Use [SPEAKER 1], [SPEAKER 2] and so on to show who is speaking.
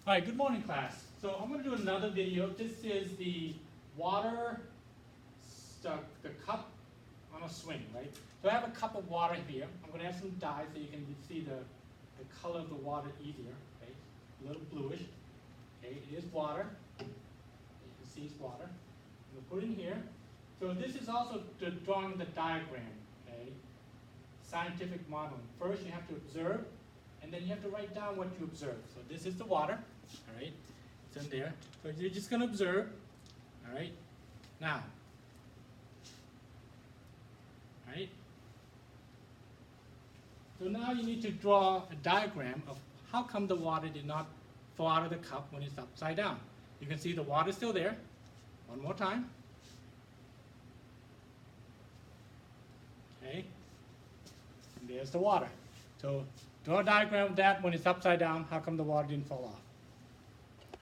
[SPEAKER 1] All right, good morning, class. So I'm going to do another video. This is the water, the cup on a swing, right? So I have a cup of water here. I'm going to add some dye so you can see the color of the water easier, okay? A little bluish. Okay, it is water. You can see it's water. I'm going to put it in here. So this is also drawing the diagram, okay? Scientific modeling. First you have to observe, and then you have to write down what you observe. So this is the water, all right? It's in there. So you're just going to observe, all right? Now, all right? So now you need to draw a diagram of how come the water did not fall out of the cup when it's upside down. You can see the water is still there. One more time. Okay? And there's the water. So draw a diagram of that when it's upside down. How come the water didn't fall off?